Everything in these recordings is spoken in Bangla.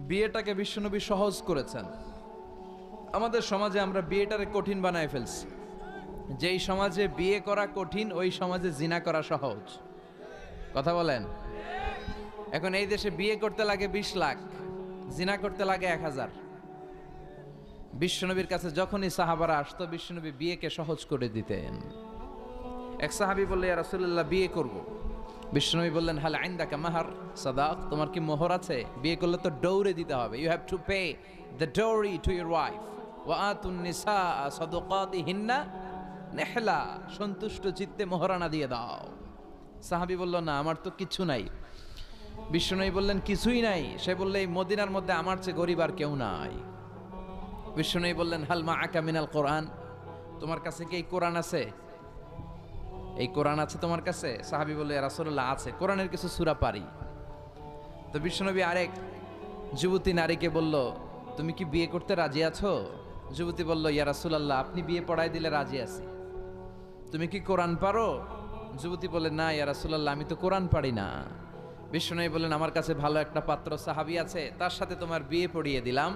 বিয়েটাকে বিশ্বনবী সহজ করেছেন। আমাদের সমাজে আমরা বিয়েটারে কঠিন বানায় ফেলছি। যেই সমাজে বিয়ে করা কঠিন ওই সমাজে জিনা করা সহজ। কথা বলেন। এখন এই দেশে বিয়ে করতে লাগে 20 লাখ, জিনা করতে লাগে 1000। বিশ্বনবীর কাছে যখনই সাহাবারা আসতো বিশ্বনবী বিয়েকে সহজ করে দিতেন। এক সাহাবী বললে, ইয়া রাসূলুল্লাহ বিয়ে করব। বিশ্বনবী বললেন, হাল ইনদাকা মাহর সাদাক, তোমার কি মোহর আছে? বিয়ে করলে তো ডৌরি দিতে হবে। You have to pay the dowry to your wife ওয়া আতুন নিসা সাদাকাতিহিন্না নিহলা, সন্তুষ্ট চিত্তে মোহরানা দিয়ে দাও। সাহাবী বলল, না আমার তো কিছু নাই। বিশ্বনবী বললেন, কিছুই নাই? সে বললে, এই মদিনার মধ্যে আমার চেয়ে গরিব আর কেউ নাই। বিশ্বনবী বললেন, হাল মাআকা মিনাল কোরআন, তোমার কাছে কি এই কোরআন আছে? এই কোরআন আছে তোমার কাছে? সাহাবী বলল, ইয়া রাসূলুল্লাহ আছে, কোরআনের কিছু সূরা পারি। তো বিশ্বনবী আরেক যুবতী নারীকে বলল, তুমি কি বিয়ে করতে রাজি আছো? যুবতী বলল, ইয়া রাসূলুল্লাহ আপনি বিয়ে পড়ায় দিলে রাজি আছি। তুমি কি কোরআন পারো? যুবতী বলে, না ইয়া রাসূলুল্লাহ আমি তো কোরআন পারি না। বিশ্বনবী বললেন, আমার কাছে ভালো একটা পাত্র সাহাবী আছে, তার সাথে তোমার বিয়ে পড়িয়ে দিলাম,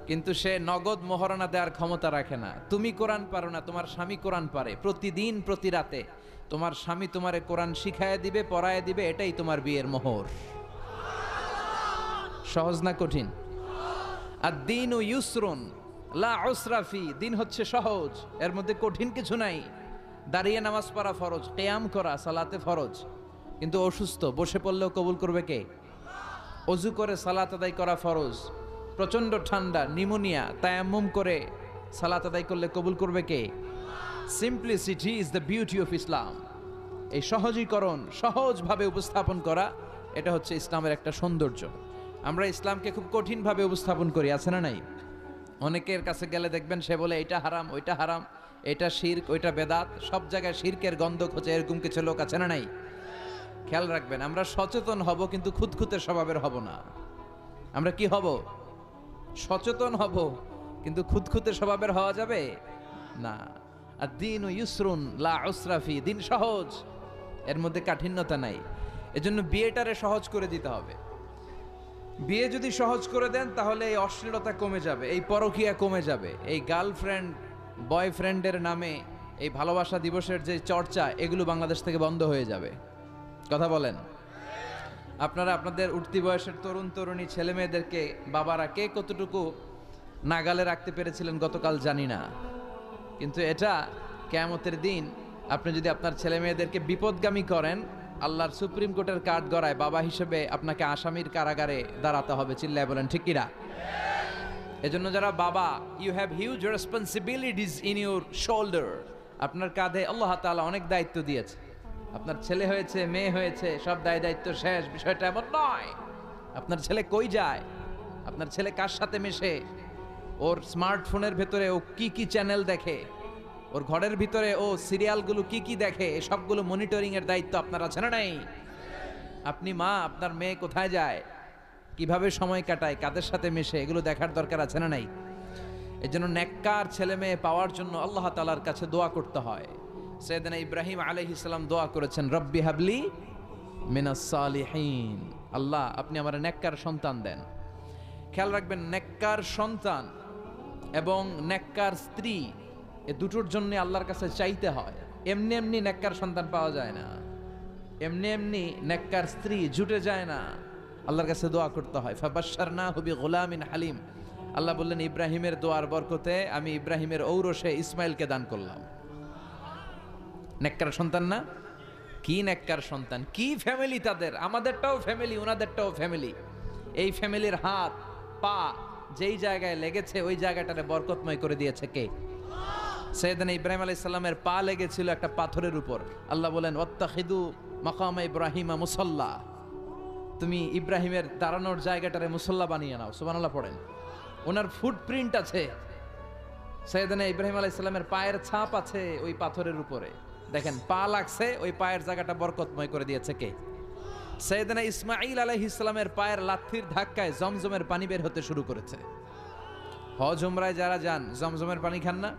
কিন্তু সে নগদ মোহরানা দেওয়ার ক্ষমতা রাখে না। তুমি কোরআন পারো না, তোমার স্বামী কোরআন পারে। প্রতিদিন প্রতি রাতে তোমার স্বামী তোমারে কোরআন শিখায় দিবে, পড়ায় দিবে, এটাই তোমার বিয়ের মোহর। সহজ না কঠিন? আদ-দীনু ইউসরুন লা উসরা ফি, দিন হচ্ছে সহজ, এর মধ্যে কঠিন কিছু নাই। দাঁড়িয়ে নামাজ পড়া ফরজ, কিয়াম করা সালাতে ফরজ, কিন্তু অসুস্থ বসে পড়লেও কবুল করবে কে? অজু করে সালাত আদায় করা ফরজ। প্রচণ্ড ঠান্ডা, নিউমোনিয়া, তায়াম্মুম করে সালাত আদায় করলে কবুল করবে কে? Simplicity is the beauty of Islam. এই সহজীকরণ, সহজভাবে উপস্থাপন করা, এটা হচ্ছে ইসলামের একটা সৌন্দর্য। আমরা ইসলামকে খুব কঠিনভাবে উপস্থাপন করি, আছে না নাই? অনেকের কাছে গেলে দেখবেন সে বলে এটা হারাম, ওইটা হারাম, এটা শিরক, ওইটা বেদাত, সব জায়গায় শিরকের গন্ধ খোঁজে, এরকম কিছু লোক আছে না নাই? খেয়াল রাখবেন, আমরা সচেতন হব কিন্তু খুঁতখুঁতে স্বভাবের হব না। আমরা কি হব? সচেতন হব কিন্তু খুঁতখুঁতে স্বভাবের হওয়া যাবে না। আর দিন ইউসরুন লা উসরা ফি, দিন সহজ, এর মধ্যে কাঠিন্যতা নাই। এজন্য বিয়েটারে সহজ করে দিতে হবে। বিয়ে যদি সহজ করে দেন তাহলে এই অশ্লীলতা কমে যাবে, এই পরকীয়া কমে যাবে, এই গার্লফ্রেন্ড বয়ফ্রেন্ডের নামে এই ভালোবাসা দিবসের যে চর্চা, এগুলো বাংলাদেশ থেকে বন্ধ হয়ে যাবে। কথা বলেন। আপনারা আপনাদের উঠতি বয়সের তরুণ তরুণী ছেলে মেয়েদেরকে বাবারা কে কতটুকু নাগালে রাখতে পেরেছিলেন গতকাল জানি না, কিন্তু এটা কিয়ামতের দিন আপনি যদি আপনার ছেলে মেয়েদেরকে বিপদগামী করেন, আল্লাহর সুপ্রিম কোর্টের কাঠ গড়ায় বাবা হিসেবে আপনাকে আসামির কারাগারে দাঁড়াতে হবে। চিল্লায় বলেন ঠিক কিনা? এজন্য যারা বাবা, you have huge responsibilities in your shoulder. আপনার কাঁধে আল্লাহ তাআলা অনেক দায়িত্ব দিয়েছে। আপনার ছেলে হয়েছে, মেয়ে হয়েছে, সব দায় দায়িত্ব শেষ, বিষয়টা এমন নয়। আপনার ছেলে কই যায়, আপনার ছেলে কার সাথে মেশে, ওর স্মার্টফোনের ভেতরে ও কি কি চ্যানেল দেখে, ওর ঘরের ভিতরে ও সিরিয়ালগুলো কি কি দেখে, সবগুলো মনিটরিং এর দায়িত্ব আপনার আছে না নাই? আপনি মা, আপনার মেয়ে কোথায় যায়, কিভাবে সময় কাটায়, কাদের সাথে মেশে, এগুলো দেখার দরকার আছে না নাই? এজন্য নেককার ছেলে মেয়ে পাওয়ার জন্য আল্লাহ তাআলার কাছে দোয়া করতে হয়। সাইয়েদনা ইব্রাহিম আলাইহিস সালাম দোয়া করেছেন, রব্বি হাবলি মিনাস সালিহিন, আল্লাহ আপনি আমার নেককার সন্তান দেন। খেয়াল রাখবেন, নেককার সন্তান এবং নেককার স্ত্রী, এ দুটোর জন্য আল্লাহর কাছে চাইতে হয়। এমনি এমনি নেককার সন্তান পাওয়া যায় না, এমনি এমনি নেককার স্ত্রী জুটে যায় না, আল্লাহর কাছে দোয়া করতে হয়। ফাবাশশারনাহু বিগুলামিন হালিম, আল্লাহ বললেন ইব্রাহিমের দোয়ার বরকতে আমি ইব্রাহিমের ঔরসে ইসমাইলকে দান করলাম। নেককার সন্তান না? কি নেককার সন্তান, কি ফ্যামিলি তাদের! আমাদেরটাও ফ্যামিলি, ওনাদেরটাও ফ্যামিলি। এই ফ্যামিলির হাত পা যেই জায়গায় লেগেছে ওই জায়গাটারে বরকতময় করে দিয়েছে কে? সাইয়েদনা ইব্রাহিম আলাইহিস সালামের পা লেগেছিল একটা পাথরের উপর। আল্লাহ বলেন ওয়াত্তাখিদু মাকামা ইব্রাহিমা মুসাল্লা, তুমি ইব্রাহিমের দাঁড়ানোর জায়গাটারে মুসাল্লা বানিয়ে নাও। সুবহানাল্লাহ পড়েন। ওনার ফুটপ্রিন্ট আছে, সাইয়েদনা ইব্রাহিম আলাইহিস সালামের পায়ের ছাপ আছে ওই পাথরের উপরে। দেখেন, পা লাগছে, ওই পায়ের জায়গাটা বরকতময় করে দিয়েছে কে? সাইয়েদনা ইসমাঈল আলাইহিস সালামের পায়ের লাথির ধাক্কায় জমজমের পানি বের হতে শুরু করেছে। হজ উমরায় যারা যান জমজমের পানি খান না?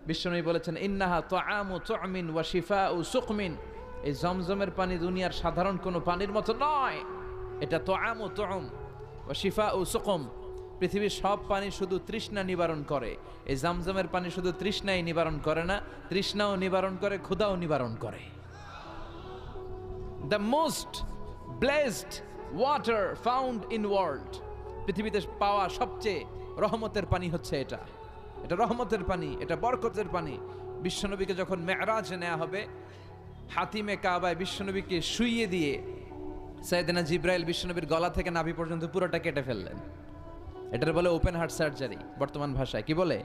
বিশ্বনবী বলেছেন, ইন্নাহা তুআমু তুমিন ওয়া শিফাউ সুকমিন, এই জমজমের পানি দুনিয়ার সাধারণ কোনো পানির মতো নয়, এটা তুআমু তুম, ওয়া শিফাউ সুকুম, পৃথিবীর সব পানি শুধু তৃষ্ণা নিবারণ করে, এই জামজামের পানি শুধু তৃষ্ণাই নিবারণ করে না, তৃষ্ণাও নিবারণ করে, ক্ষুধাও নিবারণ করে। The most blessed water found in world, পৃথিবীতে পাওয়া সবচেয়ে রহমতের পানি হচ্ছে এটা। এটা রহমতের পানি, এটা বরকতের পানি। বিশ্বনবীকে যখন মেরাজে নেওয়া হবে, হাতিমে কাবায় বিশ্বনবীকে শুইয়ে দিয়ে সাইয়েদনা জিব্রাইল বিশ্বনবীর গলা থেকে নাভি পর্যন্ত পুরোটা কেটে ফেললেন। এটার বলে ওপেন হার্ট সার্জারি, বর্তমান ভাষায় কি বলে?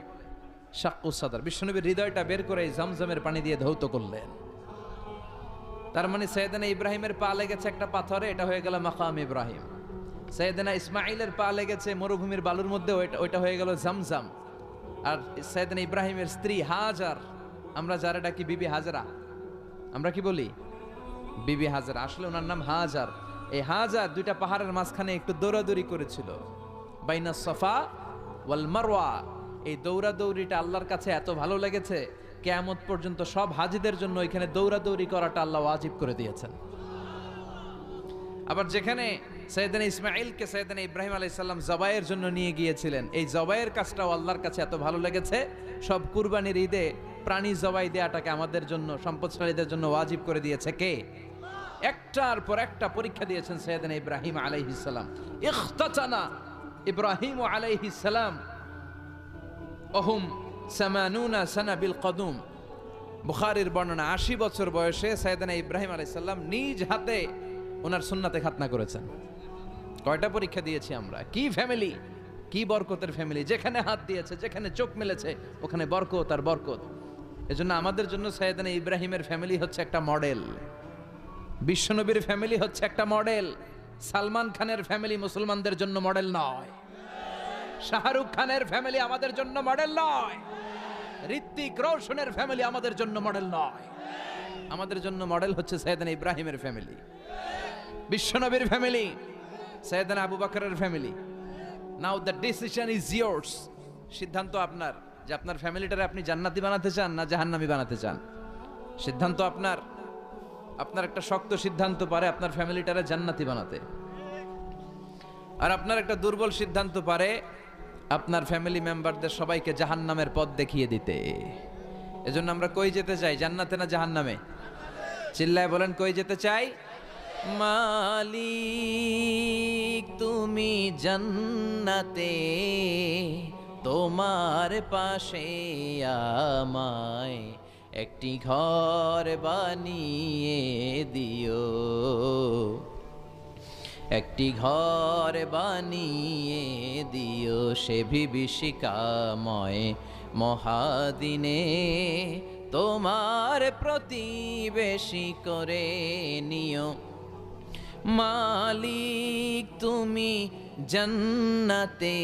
শাক্কুস সাদর। বিশ্বনবীর হৃদয়টা বের করে জামজামের পানি দিয়ে ধৌত করলেন। তার মানে সাইয়েদনা ইব্রাহিমের পা লেগেছে একটা পাথরে, এটা হয়ে গেল মাকাম ইব্রাহিম। সাইয়েদনা ইসমাইলের পা লেগেছে মরুভূমির বালুর মধ্যে, ওইটা হয়ে গেল জামজাম। আর সাইয়েদনা ইব্রাহিমের স্ত্রী হাজার, আমরা যারা ডাকি বিবি হাজরা, আমরা কি বলি? বিবি হাজরা, আসলে ওনার নাম হাজার। এই হাজার দুইটা পাহাড়ের মাঝখানে একটু দৌড়াদৌড়ি করেছিল, বাইনা সফা ওয়াল মারওয়া। এই দৌড়াদৌড়িটা আল্লাহর কাছে এত ভালো লেগেছে, কিয়ামত পর্যন্ত সব হাজিদের জন্য এখানে দৌড়াদৌড়ি করাটা আল্লাহ ওয়াজিব করে দিয়েছেন। আবার যেখানে সাইয়েদনা ইসমাইলকে সাইয়েদনা ইব্রাহিম আলাইহিস সালাম জবাইয়ের জন্য নিয়ে গিয়েছিলেন, এই জবাইয়ের কাজটাও আল্লাহর কাছে এত ভালো লেগেছে, সব কুরবানির ঈদে প্রাণী জবাই দেওয়াটাকে আমাদের জন্য, সম্পদশালীদের জন্য ওয়াজিব করে দিয়েছে কে? একটার পর একটা পরীক্ষা দিয়েছেন সাইয়েদনা ইব্রাহিম আলাইহিস সালাম। ইখতাতানা ইব্রাহিম আলাইহিস সালাম ওহুম 80 সানা বিল কদুম। বুখারীর বর্ণনা, 80 বছর বয়সে সাইয়েদনা ইব্রাহিম আলাইহিস সালাম নিজ হাতে ওনার সুন্নাতে খাতনা করেছেন। কয়টা পরীক্ষা দিয়েছি আমরা! কি ফ্যামিলি, কি বরকতের ফ্যামিলি! যেখানে হাত দিয়েছে, যেখানে চোখ মেলেছে, ওখানে বরকত আর বরকত। এজন্য আমাদের জন্য সাইয়েদনা ইব্রাহিমের ফ্যামিলি হচ্ছে একটা মডেল, বিশ্বনবীর ফ্যামিলি হচ্ছে একটা মডেল। সালমান খানের ফ্যামিলি মুসলমানদের জন্য মডেল নয়, শাহরুখ খানের ফ্যামিলি আমাদের জন্য মডেল নয়, ঋত্বিক রোশনের ফ্যামিলি আমাদের জন্য মডেল নয়। আমাদের জন্য মডেল হচ্ছে সাইয়েদনা ইব্রাহিমের ফ্যামিলি, বিশ্বনবীর ফ্যামিলি, সাইয়েদনা আবু বকরের family. Now the decision is years. সিদ্ধান্ত আপনার যে আপনার ফ্যামিলিটারে আপনি জান্নাতি বানাতে চান না জাহান্নামী বানাতে চান। সিদ্ধান্ত আপনার। আপনার একটা শক্ত সিদ্ধান্ত পারে আপনার ফ্যামিলিটারে জান্নাতি বানাতে, আর আপনার একটা দুর্বল সিদ্ধান্ত পারে আপনার ফ্যামিলি মেম্বারদের সবাইকে জাহান্নামের পথ দেখিয়ে দিতে। এজন্য আমরা কই যেতে চাই, জান্নাতে না জাহান্নামে? চিল্লায় বলেন, কই যেতে চাই? মালিক তুমি জান্নাতে, তোমার পাশে আমায় একটি ঘর বানিয়ে দিও, একটি ঘর বানিয়ে দিও সে বিভীষিকাময় মহাদিনে, তোমার প্রতিবেশী করে নিও। মালিক তুমি জান্নাতে,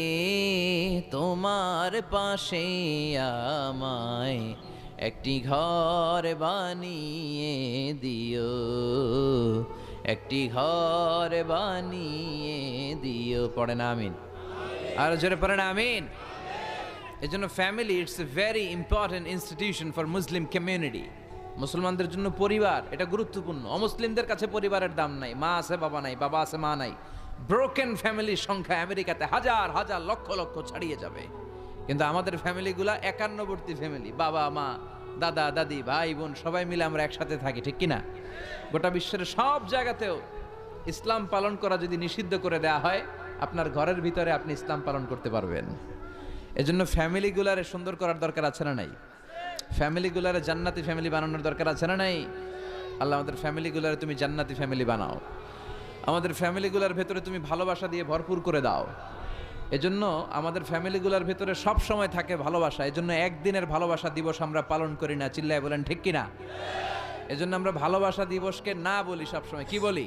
তোমার পাশে আমায় একটি ঘর বানিয়ে দিও, একটি ঘর বানিয়ে দিও। পড়েন আমিন, আর জোরে পড়েন আমিন। এজন্য family it's a very important institution for Muslim community. মুসলমানদের জন্য পরিবার এটা গুরুত্বপূর্ণ। অমুসলিমদের কাছে পরিবারের দাম নাই, মা আছে বাবা নাই, বাবা আছে মা নাই। ব্রোকেন ফ্যামিলির সংখ্যা আমেরিকাতে হাজার হাজার লক্ষ লক্ষ ছাড়িয়ে যাবে, কিন্তু আমাদের ফ্যামিলিগুলা একান্নবর্তী ফ্যামিলি। বাবা মা, দাদা দাদি, ভাই বোন সবাই মিলে আমরা একসাথে থাকি, ঠিক কিনা? গোটা বিশ্বের সব জায়গাতেও ইসলাম পালন করা যদি নিষিদ্ধ করে দেয়া হয়, আপনার ঘরের ভিতরে আপনি ইসলাম পালন করতে পারবেন। এজন্য ফ্যামিলিগুলারে সুন্দর করার দরকার আছে না নাই? ফ্যামিলিগুলারে জান্নাতি ফ্যামিলি বানানোর দরকার আছে না নাই? আল্লাহ আমাদের ফ্যামিলিগুলারে তুমি জান্নাতি ফ্যামিলি বানাও, আমাদের ফ্যামিলিগুলার ভেতরে তুমি ভালোবাসা দিয়ে ভরপুর করে দাও। এজন্য আমাদের ফ্যামিলিগুলার ভেতরে সব সময় থাকে ভালোবাসা। এজন্য একদিনের ভালোবাসা দিবস আমরা পালন করি না, চিল্লায় বলেন ঠিক কিনা? এজন্য আমরা ভালোবাসা দিবসকে না বলি, সবসময় কি বলি?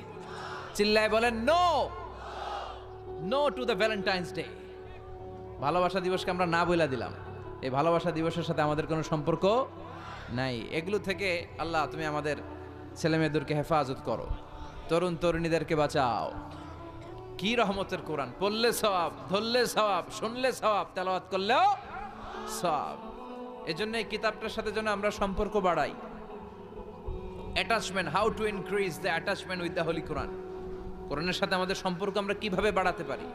চিল্লায় বলেন no, no to the Valentine's day. ভালোবাসা দিবসকে আমরা না বইলা দিলাম। এই ভালোবাসা দিবসের সাথে আমাদের কোনো সম্পর্ক নাই। এগুলো থেকে আল্লাহ তুমি আমাদের ছেলেমেয়েদেরকে হেফাজত করো, তরুণ তরুণীদেরকে বাঁচাও। কি রহমতের কোরআন! পড়লে সওয়াব, ধরলে সওয়াব, শুনলে সওয়াব, তেলাওয়াত করলেও সওয়াব। এজন্য এই কিতাবটার সাথে যেন আমরা সম্পর্ক বাড়াই। Attachment, how to increase the attachment with the Holi Quran. কোরআনের সাথে আমাদের সম্পর্ক আমরা কিভাবে বাড়াতে পারি?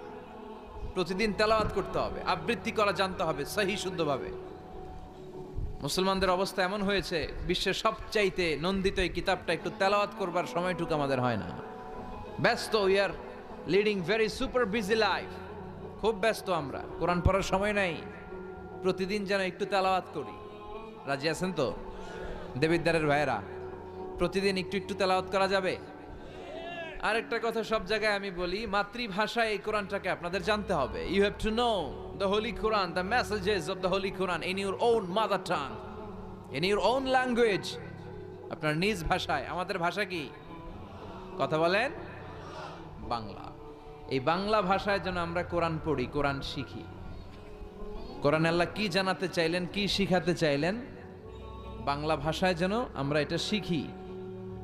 প্রতিদিন তেলাওয়াত করতে হবে, আবৃত্তি করা জানতে হবে সহি শুদ্ধভাবে। মুসলমানদের অবস্থা এমন হয়েছে, বিশ্বের সবচাইতে নন্দিত এই কিতাবটা একটু তেলাওয়াত করবার সময়টুকু আমাদের হয় না। ব্যস্ত, we are leading very super busy life. খুব ব্যস্ত আমরা, কোরআন পড়ার সময় নাই। প্রতিদিন যেন একটু তেলাওয়াত করি। রাজি আছেন তো দেবিদ্বারের ভাইয়েরা? প্রতিদিন একটু একটু তেলাওয়াত করা যাবে? আরেকটা কথা সব জায়গায় আমি বলি, মাতৃভাষায় এই কোরআনটাকে আপনাদের জানতে হবে। You have to know the Holi Quran, the messages of the Holi Quran in your own mother tongue, in your own language, আপনার নিজ ভাষায়। আমাদের ভাষা কি? কথা বলেন, বাংলা। এই বাংলা ভাষায় যেন আমরা কোরআন পড়ি, কোরআন শিখি। কোরআন আল্লাহ কি জানাতে চাইলেন, কি শিখাতে চাইলেন, বাংলা ভাষায় যেন আমরা এটা শিখি,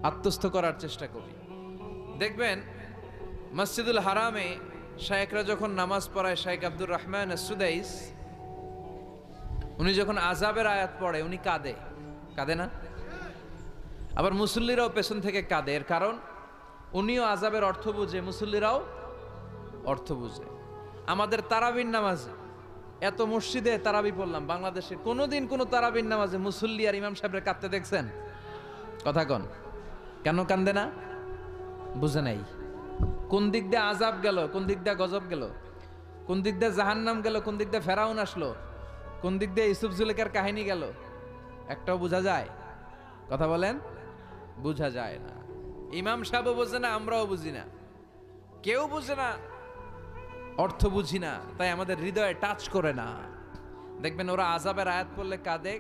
আত্মস্থ করার চেষ্টা করি। দেখবেন মসজিদুল হারামে শায়েখরা যখন নামাজ পড়ায়, শায়েখ আব্দুর রহমান সুদাইস, উনি যখন আযাবের আয়াত পড়ে উনি কাঁদে, কাঁদে না? আবার মুসল্লিরাও পেছন থেকে কাঁদে। এর কারণ উনিও আযাবের অর্থ বুঝে, মুসল্লিরাও অর্থ বুঝে। আমাদের তারাবির নামাজে, এত মসজিদে তারাবি পড়লাম বাংলাদেশে, কোনোদিন কোনো তারাবির নামাজে মুসল্লি আর ইমাম সাহেবের কাঁদতে দেখছেন? কথা কন, কেন কান্দে না? বুঝে নাই। কোন দিক দিয়ে আযাব গেল, কোন দিক দিয়ে গজব গেল, কোন দিক দিয়ে জাহান্নাম গেল, কোন দিক দিয়ে ফেরাউন আসলো, কোন দিক দিয়ে ইউসুফ জুলেখার কাহিনী গেল, একটাও বোঝা যায়? কথা বলেন, বোঝা যায় না। ইমাম সাহেবও বোঝে না, আমরাও বুঝি না, কেউ বুঝে না, অর্থ বুঝি না, তাই আমাদের হৃদয়ে টাচ করে না। দেখবেন ওরা আযাবের আয়াত পড়লে কাঁদে,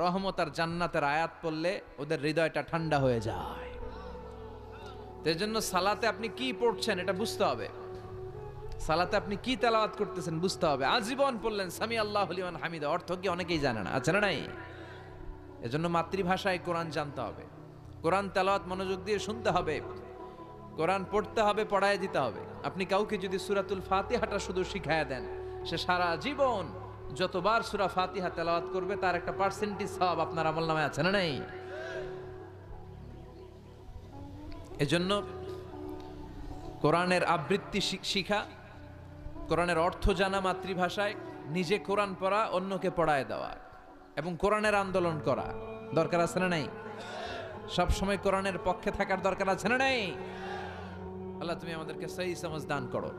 রহমত আর জান্নাতের আয়াত পড়লে ওদের হৃদয়টা ঠান্ডা হয়ে যায়। এর জন্য সালাতে আপনি কি পড়ছেন এটা বুঝতে হবে, সালাতে আপনি কি তেলাওয়াত করতেছেন বুঝতে হবে। আজীবন পড়লেন সামি আল্লাহু লিমান হামিদা, অর্থ কি অনেকেই জানে না, আছে না নাই? এজন্য মাতৃভাষায় কোরআন জানতে হবে, কোরআন তেলাওয়াত মনোযোগ দিয়ে শুনতে হবে, কোরআন পড়তে হবে, পড়ায় দিতে হবে। আপনি কাউকে যদি সূরাতুল ফাতিহাটা শুধু শিখায়া দেন, সে সারা জীবন যতবার সূরা ফাতিহা তেলাওয়াত করবে তার একটা পার্সেন্টেজ সওয়াব আপনার আমলনামায় আছে না নাই? এজন্য কোরআনের আবৃত্তি শিখা, কোরআনের অর্থ জানা মাতৃভাষায়, নিজে কোরআন পড়া, অন্যকে পড়ায় দেওয়া, এবং কোরআনের আন্দোলন করা দরকার আছে না নাই? সব সময় কোরআনের পক্ষে থাকার দরকার আছে না নাই? আল্লাহ তুমি আমাদেরকে সহি সমাজ দান করো।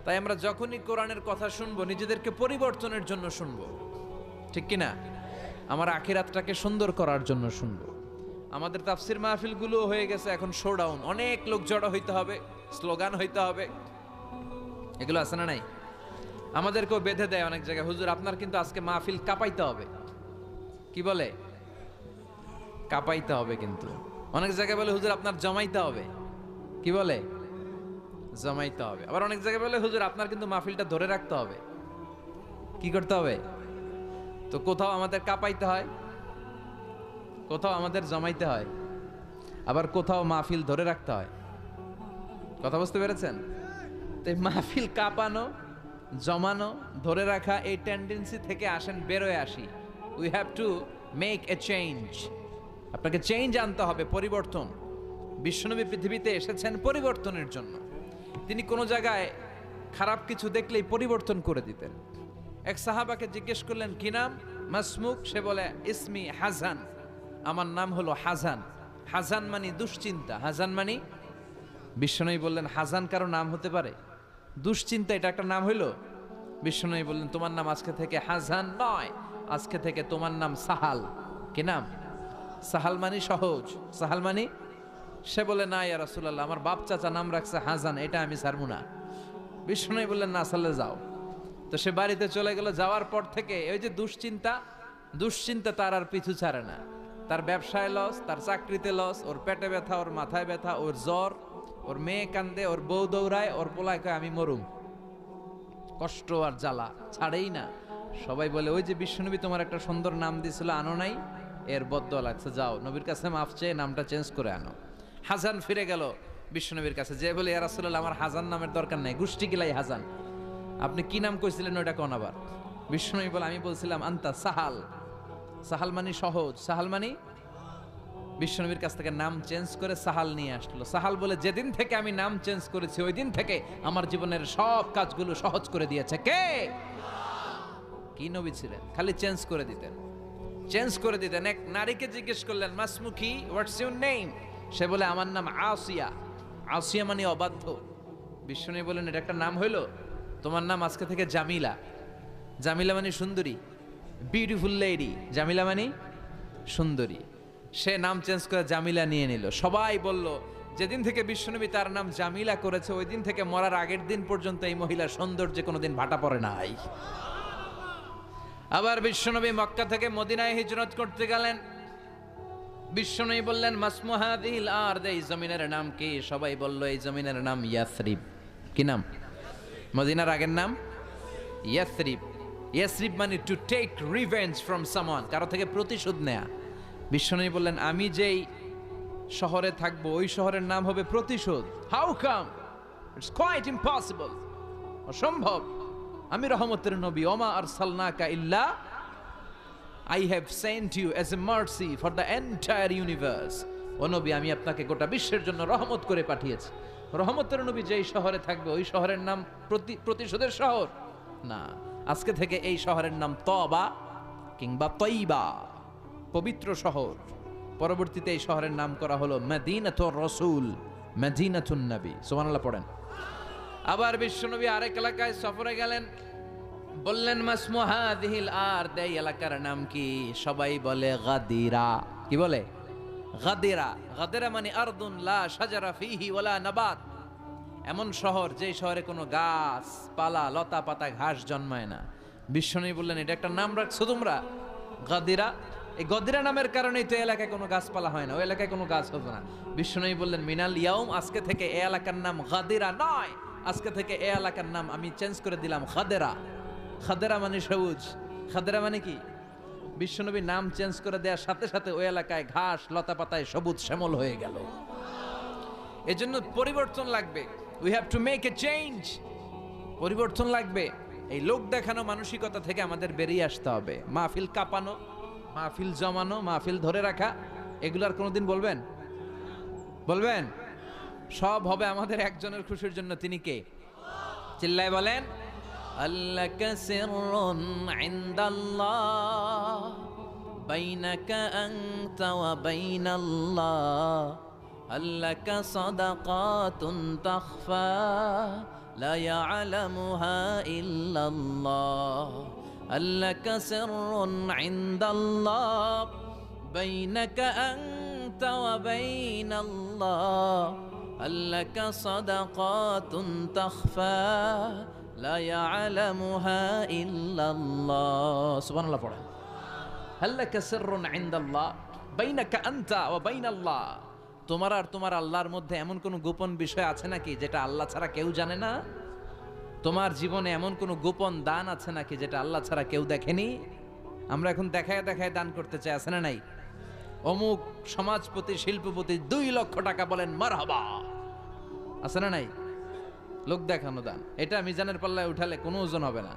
তাই আমরা যখনই কোরআনের কথা শুনবো নিজেদেরকে পরিবর্তনের জন্য শুনবো, ঠিক কিনা? আমার আখিরাতটাকে সুন্দর করার জন্য শুনবো। আমাদের তাফসির মাহফিলগুলো হয়ে গেছে এখন শোডাউন, অনেক লোক জড়ো হইতে হবে, স্লোগান হইতে হবে, এগুলো আছে না নাই? আমাদেরকেও বেঁধে দেয় অনেক জায়গায়, হুজুর আপনার কিন্তু আজকে মাহফিল কাঁপাইতে হবে। কি বলে? কাঁপাইতে হবে। কিন্তু অনেক জায়গায় বলে হুজুর আপনার জমাইতে হবে। কি বলে? জমাইতে হবে। আবার অনেক জায়গায় বলে হুজুর আপনার কিন্তু মাহফিলটা ধরে রাখতে হবে। কি করতে হবে? তো কোথাও আমাদের কাঁপাইতে হয়, কোথাও আমাদের জমাইতে হয়, আবার কোথাও মাহফিল ধরে রাখতে হয়। কথা বুঝতে পেরেছেন? তো মাহফিল কাঁপানো, জমানো, ধরে রাখা, এই টেন্ডেন্সি থেকে আসেন, বেরোয় আসি। We have to make a change. আপনাকে চেঞ্জ আনতে হবে, পরিবর্তন। বিশ্বনবী পৃথিবীতে এসেছেন পরিবর্তনের জন্য। তিনি কোনো জায়গায় খারাপ কিছু দেখলেই পরিবর্তন করে দিতেন। এক সাহাবাকে জিজ্ঞেস করলেন কি নাম? মাসমুক। সে বলে ইসমি হাজান, আমার নাম হলো হাজান। হাজান মানে দুশ্চিন্তা। হাজান মানে, বিশ্বনবী বললেন হাজান কারো নাম হতে পারে? দুশ্চিন্তা এটা একটা নাম হইল? বিশ্বনবী বললেন তোমার নাম আজকে থেকে হাজান নয়, আজকে থেকে তোমার নাম সাহাল। কি নাম? সাহাল মানে সহজ। সাহাল মানে? সে বলে না ইয়া রাসূলুল্লাহ, আমার বাপ চাচা নাম রাখছে হাজান, এটা আমি ছাড়বো না। বিশ্বনবী বললেন না, সালে যাও। তো সে বাড়িতে চলে গেল। যাওয়ার পর থেকে ওই যে দুশ্চিন্তা তার আর পিছু ছাড়ে না। তার ব্যবসায় লস, তার চাকরিতে লস, ওর পেটে ব্যথা, ওর মাথায় ব্যথা, ওর জ্বর, ওর মেয়ে কান্দে, ওর বউ দৌড়ায়, ওর পোলায় কয় আমি মরুম। কষ্ট আর জ্বালা ছাড়েই না। সবাই বলে ওই যে বিশ্বনবী তোমার একটা সুন্দর নাম দিয়েছিল, আনো নাই, এর বদদোয়া লাগছে, যাও নবীর কাছে মাফ চেয়ে নামটা চেঞ্জ করে আনো। হাজান ফিরে গেল বিশ্বনবীর কাছে, যে বলে ইয়া রাসূলুল্লাহ আমার হাজান নামের দরকার নাই, গোষ্ঠী গিলাই হাজান, আপনি কি নাম কইছিলেন ওইটা কোন? আবার বিশ্বনবী বলে আমি বলছিলাম আন্তা সাহাল। সাহাল মানে সহজ, সাহাল মানে বিশ্বনবীর কাছ থেকে নাম চেঞ্জ করে সাহাল নিয়ে আসলো। সাহাল বলে, যেদিন থেকে আমি নাম চেঞ্জ করেছি ওই দিন থেকে আমার জীবনের সব কাজগুলো সহজ করে দিয়েছে কে? কি নবী ছিলেন? খালি চেঞ্জ করে দিতেন, চেঞ্জ করে দিতেন। এক নারীকে জিজ্ঞেস করলেন, মাসমুকি, হোয়াটস ইউর নেম? সে বলে, আমার নাম আসিয়া। আসিয়া মানে অবাধ্য। বিশ্বনবী বলেন, এটা একটা নাম হইল? তোমার নাম আজকে থেকে জামিলা। জামিলা মানে সুন্দরী, বিউটিফুল লেডি। জামিলা মানে সুন্দরী। সে নাম চেঞ্জ করে জামিলা নিয়ে নিল। সবাই বলল, যেদিন থেকে বিশ্বনবী তার নাম জামিলা করেছে ওই দিন থেকে মরার আগের দিন পর্যন্ত এই মহিলার সৌন্দর্যে কোনোদিন ভাটা পড়ে নাই। আবার বিশ্বনবী মক্কা থেকে মদিনায় হিজরত করতে গেলেন। বিশ্বনবী বললেন, মাসমুহাদিল আরদ, এই জমিনের নাম কি? সবাই বলল, এই জমিনের নাম ইয়াসরিব। কি নাম? মদিনার আগের নাম ইয়াসরিব। ইয়াসরিব মানে to take revenge from someone, কারো থেকে প্রতিশোধ নেয়া। বিশ্বনবী বললেন, আমি যেই শহরে থাকবো ওই শহরের নাম হবে প্রতিশোধ। How come? It's quite impossible, অসম্ভব। আমি রহমতের নবী, ওমা আরসালনাকা ইল্লা I have sent you as a mercy for the entire universe. ও নবী, আমি আপনাকে গোটা বিশ্বের জন্য রহমত করে পাঠিয়েছি। রহমতের নবী যেই শহরে থাকবে ওই শহরের নাম প্রতিশোধের শহর না। আজকে থেকে এই শহরের নাম তবা কিংবা তৈবা, পবিত্র শহর। পরবর্তীতে এই শহরের নাম করা হলো মদিনাতুর রাসূল, মদিনাতুন নবী। সুবহানাল্লাহ পড়েন। আবার বিশ্বনবী আরেক এলাকায় সফরে গেলেন। বললেন, মাসমুহাদিল আরদ, এই এলাকার নাম কি? সবাই বলে গাদিরা। কি বলে? গাদিরা। গাদিরা মানে আরদুন লা শাজারা ফিহি ওয়ালা নাবাত, এমন শহর যে শহরে কোনো গাছ পালা, লতা পাতা, ঘাস জন্মায় না। বিশ্বনবী বললেন, এটা একটা নাম রাখছো তোমরা গাদিরা? এই গদিরা নামের কারণেই তো এলাকায় কোনো গাছপালা হয় না, ওই এলাকায় কোনো গাছ হতো না। বিশ্বনবী বললেন, মিনাল ইয়াউম, আজকে থেকে এই এলাকার নাম গাদিরা নয়, আজকে থেকে এই এলাকার নাম আমি চেঞ্জ করে দিলাম খাদেরা। খাদেরা মানে সবুজ। খাদেরা মানে কি? বিশ্বনবী নাম চেঞ্জ করে দেওয়ার সাথে সাথে ওই এলাকায় ঘাস লতা পাতায় সবুজ শ্যামল হয়ে গেল। এজন্য পরিবর্তন লাগবে। We have to make a change. পরিবর্তন লাগবে। এই লোক দেখানো মানসিকতা থেকে আমাদের বেরিয়ে আসতে হবে। মাহফিল কাঁপানো, মাহফিল জমানো, মাহফিল ধরে রাখা, এগুলার কোনোদিন বলবেন? বলবেন? সব হবে আমাদের একজনের খুশির জন্য। তিনি কে? চিল্লায় বলেন, আল্লাকা সিররুন ইনদাল্লাহ বাইনাকা আনতা ওয়া বাইনাল্লাহ, আল্লাকা সাদাকাতুন তাখফা লা ইয়ালামুহা ইল্লাল্লাহ, আল্লাকা সিররুন ইনদাল্লাহ বাইনাকা আনতা ওয়া বাইনাল্লাহ, আল্লাকা সাদাকাতুন তাখফা লা ইয়ালামুহা ইল্লাল্লাহ। সুবহানাল্লাহ পড়েন। আল্লাকা সিররুন ইনদাল্লাহ বাইনাকা আনতা ওয়া বাইনাল্লাহ, তোমার আর তোমার আল্লাহর মধ্যে এমন কোনো গোপন বিষয় আছে নাকি যেটা আল্লাহ ছাড়া কেউ জানে না? তোমার জীবনে এমন কোনো গোপন দান আছে নাকি যেটা আল্লাহ ছাড়া কেউ দেখেনি? আমরা এখন দেখায় দেখায় দান করতে চাই, আছে না নাই? অমুক সমাজপতি, শিল্পপতি 2 লক্ষ টাকা বলেন মারহাবা, আছে না নাই? লোক দেখানো দান। এটা মিজানের পাল্লায় উঠালে কোনো ওজন হবে না।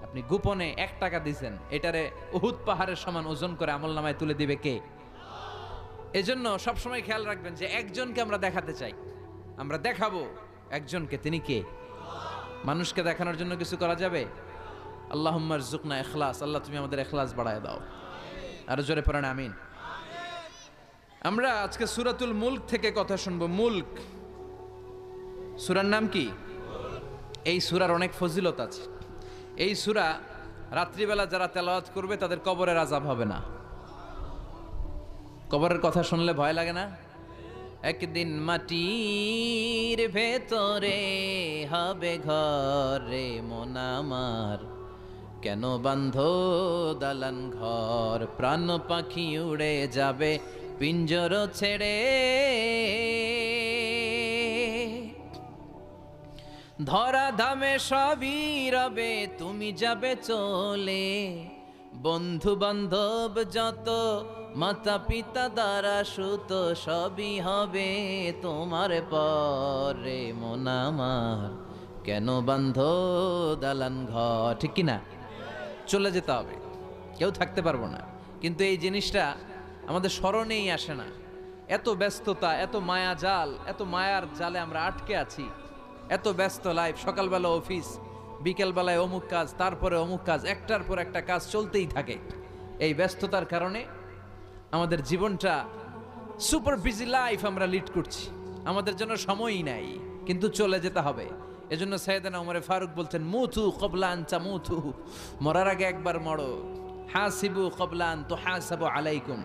আপনি গোপনে 1 টাকা দিয়েছেন, এটারে উহুদ পাহাড়ের সমান ওজন করে আমলনামায় তুলে দিবে কে? এজন্য সবসময় খেয়াল রাখবেন যে একজনকে আমরা দেখাতে চাই, আমরা দেখাবো একজনকে, তিনি কে? মানুষকে দেখানোর জন্য কিছু করা যাবে? আল্লাহুম্মা রযুকনা ইখলাস, আল্লাহ তুমি আমাদের ইখলাস বাড়ায় দাও। আরো জোরে পড়েন আমিন। আমরা আজকে সূরাতুল মুলক থেকে কথা শুনবো। মুলক সূরার নাম কি? এই সূরার অনেক ফজিলত আছে। এই সূরা রাত্রিবেলা যারা তেলাওয়াত করবে তাদের কবরের আযাব হবে না। কবরের কথা শুনলে ভয় লাগে না? একদিন মাটির ভেতরে হবে ঘরে মন আমার, কেন বাঁধো দালান ঘর, প্রাণ পাখি উড়ে যাবে পিঞ্জর ছেড়ে, ধরা ধামে সবই রবে তুমি যাবে চলে, বন্ধু বান্ধব যত মাতা পিতা দ্বারা সুত সবই হবে তোমার পরে মন আমার, কেন বান্ধ দালান ঘর। ঠিক কিনা? চলে যেতে হবে, কেউ থাকতে পারবো না। কিন্তু এই জিনিসটা আমাদের স্মরণেই আসে না। এত ব্যস্ততা, এত মায়া জাল, এত মায়ার জালে আমরা আটকে আছি। এত ব্যস্ত লাইফ, সকালবেলা অফিস, বিকেলবেলায় অমুক কাজ, তারপরে অমুক কাজ, একটার পর একটা কাজ চলতেই থাকে। এই ব্যস্ততার কারণে আমাদের জীবনটা সুপার বিজি লাইফ আমরা লিড করছি, আমাদের জন্য সময়ই নাই, কিন্তু চলে যেতে হবে। এজন্য সাইয়েদনা ওমর ফারুক বলছেন, মুতু ক্বাবলা আন তামুতু, মরার আগে একবার মরো। হাসিবু ক্বাবলা আন তুহাসাবু আলাইকুম,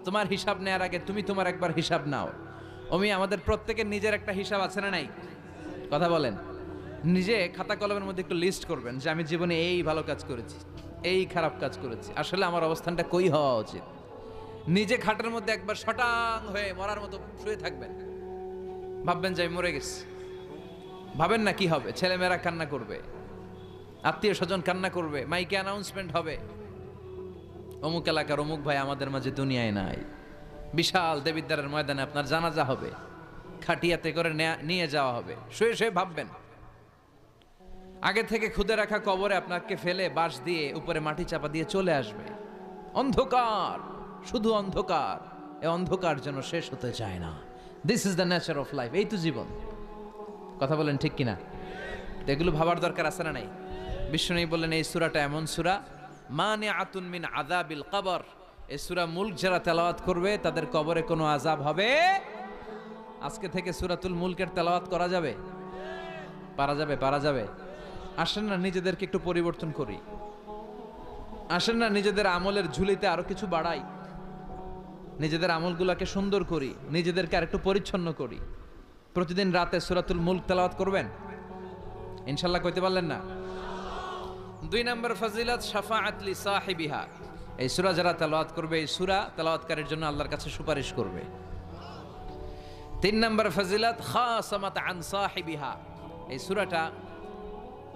তোমার হিসাব নেওয়ার আগে তুমি তোমার একবার হিসাব নাও। আমাদের প্রত্যেকের নিজের একটা হিসাব আছে না নাই? কথা বলেন। নিজে খাতা কলমের মধ্যে একটু লিস্ট করবেন যে আমি জীবনে এই ভালো কাজ করেছি, এই খারাপ কাজ করেছি, আসলে আমার অবস্থানটা কই হওয়া উচিত। নিজে খাটের মধ্যে একবার শটাং হয়ে মরার মতো শুয়ে থাকবেন, ভাববেন যে আমি মরে গেছি। ভাবেন না কি হবে, ছেলেমেয়েরা কান্না করবে, আত্মীয় স্বজন কান্না করবে, মাইকে অ্যানাউন্সমেন্ট হবে, অমুক এলাকার অমুক ভাই আমাদের মাঝে দুনিয়ায় নাই। বিশাল দেবিদ্বারের ময়দানে আপনার জানাজা হবে, খাটিয়াতে করে নিয়ে যাওয়া হবে। শুয়ে শুয়ে ভাববেন, আগে থেকে খুদে রাখা কবরে আপনাকে ফেলে বাঁশ দিয়ে উপরে মাটি চাপা দিয়ে চলে আসবে। অন্ধকার, শুধু অন্ধকার। এই অন্ধকার যেন শেষ হতে চায় না। This is the nature of life. এই তো জীবন। কথা বলেন ঠিক কিনা? এগুলো ভাবার দরকার আছে না নাই? বিষ্ণু বললেন এই সূরাটা এমন সূরা, মানিআতুন মিন আযাবিল কবর। এই সূরা মুলক যারা তেলাওয়াত করবে তাদের কবরে কোনো আযাব হবে। আজকে থেকে সূরাতুল মুলকের তেলাওয়াত করা যাবে? পারা যাবে? পারা যাবে? আসেন না নিজেদেরকে একটু পরিবর্তন করি, আসেন না নিজেদের আমলের ঝুলিতে আরো কিছু বাড়াই, নিজেদের আমলগুলোকে সুন্দর করি, নিজেদেরকে আর একটু পরিচ্ছন্ন করি। প্রতিদিন রাতে সূরাতুল মুলক তেলাওয়াত করবেন ইনশাআল্লাহ। কইতে পারলেন না? 2 নম্বর ফজিলত, শাফাআত লি সাহিবিহা। এই সূরা যারা তেলাওয়াত করবে, এই সূরা তেলাওয়াতকারীর জন্য আল্লাহর কাছে সুপারিশ করবে। 3 নম্বর ফজিলত, খাসামাত আন সাহিবিহা। এই সূরাটা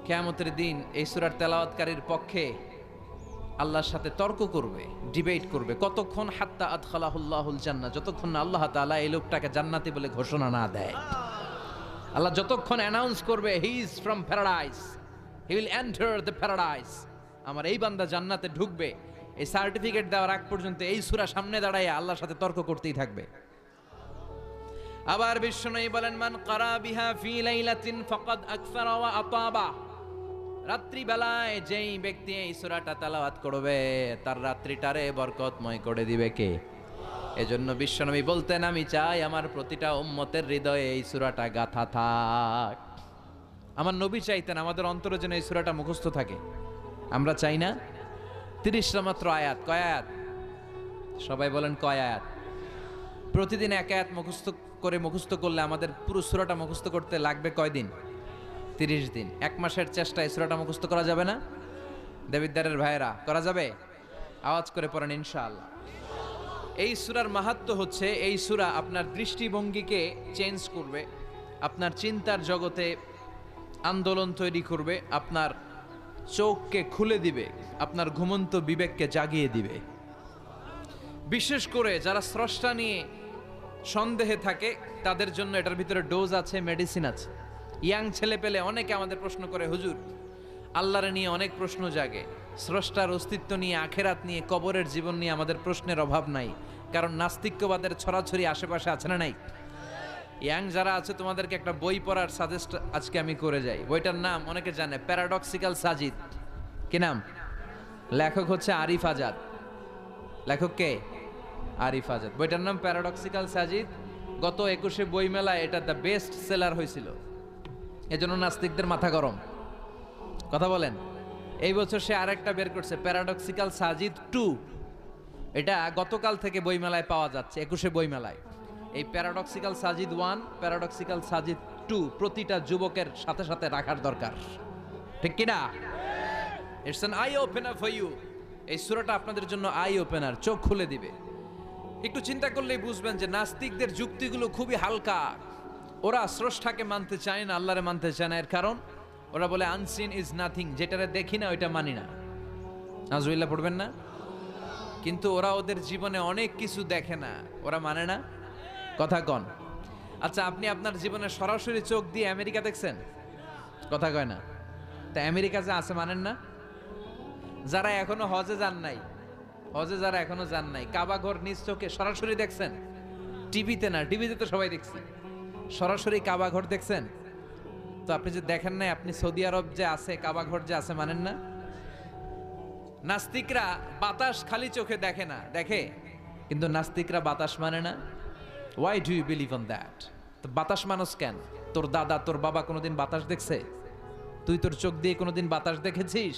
কিয়ামতের দিন এই সূরার তেলাওয়াতকারীর পক্ষে আল্লাহর সাথে তর্ক করবে, ডিবেট করবে। কতক্ষণ? হাত্তা আদখালাহুল্লাহুল জান্নাহ, যতক্ষণ না আল্লাহ তাআলা এই লোকটাকে জান্নাতি বলে ঘোষণা না দেয়। আল্লাহ যতক্ষণ অ্যানাউন্স করবে he is from paradise, he will enter the paradise, আমার এই বান্দা জান্নাতে ঢুকবে, এই সার্টিফিকেট দেওয়ার আগ পর্যন্ত এই সূরা সামনে দাঁড়ায় আল্লাহর সাথে তর্ক করতেই থাকবে। আবার বিষ্ণু বলেন, মান ক্বারা বিহা ফি লাইলাতিন ফাকাদ আকসারা ওয়া আতাবা। রাত্রি বেলায় যেই ব্যক্তি এই সূরাটা তেলাওয়াত করবে তার রাত্রিটারে বরকতময় করে দিবে কে? এজন্য বিশ্বনবী বলতেন, আমি চাই আমার প্রতিটা উম্মতের হৃদয়ে এই সূরাটা গাথা থাক। আমার নবী চাইতেন আমাদের অন্তরে যেন এই সূরাটা মুখস্থ থাকে। আমরা চাই না? 30টা মাত্র আয়াত। কয় আয়াত? সবাই বলেন কয় আয়াত? প্রতিদিন এক আয়াত মুখস্থ করলে আমাদের পুরো সূরাটা মুখস্থ করতে লাগবে কয় দিন? 30 দিন। 1 মাসের চেষ্টায় সূরাটা মুখস্থ করা যাবে না? দেবিদ্বারের ভাইয়েরা, করা যাবে? আওয়াজ করে পড়েন ইনশাআল্লাহ। এই সূরার মাহাত্ম্য হচ্ছে, এই সূরা আপনার দৃষ্টিভঙ্গিকে চেঞ্জ করবে, আপনার চিন্তার জগতে আন্দোলন তৈরি করবে, আপনার চোখকে খুলে দিবে, আপনার ঘুমন্ত বিবেককে জাগিয়ে দিবে। বিশেষ করে যারা স্রষ্টা নিয়ে সন্দেহে থাকে তাদের জন্য এটার ভিতরে ডোজ আছে, মেডিসিন আছে। ইয়াং ছেলে পেলে অনেকে আমাদের প্রশ্ন করে, হুজুর আল্লাহরে নিয়ে অনেক প্রশ্ন জাগে, স্রষ্টার অস্তিত্ব নিয়ে, আখেরাত নিয়ে, কবরের জীবন নিয়ে আমাদের প্রশ্নের অভাব নাই, কারণ নাস্তিক্যবাদের ছড়াছড়ি আশেপাশে আছে না নাই? ইয়াং যারা আছে তোমাদেরকে একটা বই পড়ার সাজেস্ট আজকে আমি করে যাই। বইটার নাম অনেকে জানে, প্যারাডক্সিক্যাল সাজিদ। কি নাম? লেখক হচ্ছে আরিফ আজাদ। লেখক কে? আরিফ আজাদ। বইটার নাম প্যারাডক্সিক্যাল সাজিদ। গত 21শে বই মেলায় এটা দ্য বেস্ট সেলার হয়েছিল, এজন্য নাস্তিকদের মাথা গরম। কথা বলেন। এই বছর সে আরেকটা বের করছে, প্যারাডক্সিক্যাল সাজিদ 2। এটা গতকাল থেকে বইমেলায় পাওয়া যাচ্ছে, 21শে বইমেলায়। এই প্যারাডক্সিক্যাল সাজিদ 1, প্যারাডক্সিক্যাল সাজিদ 2 প্রতিটা যুবকের সাথে সাথে রাখার দরকার, ঠিক কিনা? It's an eye opener for you. এই সূরাটা আপনাদের জন্য আই ওপেনার, চোখ খুলে দিবে। একটু চিন্তা করলেই বুঝবেন যে নাস্তিকদের যুক্তিগুলো খুবই হালকা। ওরা স্রষ্টাকে মানতে চায় না, আল্লাহরে মানতে চায় না। এর কারণ ওরা বলে আনসিন ইজ নাথিং, যেটারে দেখি না ওইটা মানি না। নাজুবিল্লাহ পড়বেন না? কিন্তু ওরা ওদের জীবনে অনেক কিছু দেখে না, ওরা মানে না। কথা কন। আচ্ছা, আপনি আপনার জীবনে সরাসরি চোখ দিয়ে আমেরিকা দেখছেন? কথা কয় না। তা আমেরিকা যে আছে মানেন না? যারা এখনো হজে যান নাই, হজে যারা এখনো যান নাই, কাবা ঘর নিজ চোখে সরাসরি দেখছেন? টিভিতে না, টিভিতে তো সবাই দেখছি। সরাসরি কাবা ঘর দেখছেন? তো আপনি যে দেখেন নাই, আপনি সৌদি আরব যে আছে, কাবা ঘর যে আছে, মানেন না? নাস্তিকরা বাতাস খালি চোখে দেখে না, দেখে, কিন্তু নাস্তিকরা বাতাস মানে না। Why do you believe on that? তো বাতাস মানুষ কেন? তোর দাদা তোর বাবা কোনোদিন বাতাস দেখছে? তুই তোর চোখ দিয়ে কোনোদিন বাতাস দেখেছিস?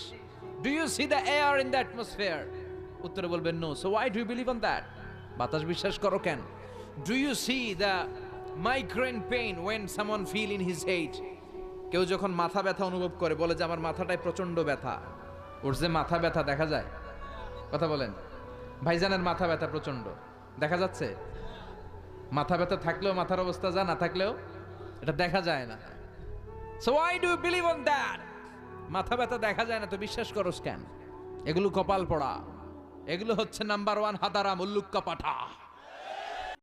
Do you see the air in the atmosphere? উত্তরে বলবেন no. So why do you believe on that? বাতাস বিশ্বাস করো কেন? Do you see the migraine pain when someone feel in his head? কেউ যখন মাথা ব্যথা অনুভব করে, বলে যে আমার মাথাটায় প্রচন্ড ব্যথা। ওর যে মাথা ব্যথা দেখা যায়? কথা বলেন। ভাইজানের মাথা ব্যথা প্রচন্ড দেখা যাচ্ছে? মাথা ব্যথা থাকলেও মাথার অবস্থা যা, না থাকলেও এটা দেখা যায় না। So why do you believe on that? মাথা ব্যথা দেখা যায় না তো বিশ্বাস করস কেন? এগুলো কপাল পড়া, এগুলো হচ্ছে নাম্বার ওয়ান হাদারাম উল্লুক্কা পাঠা।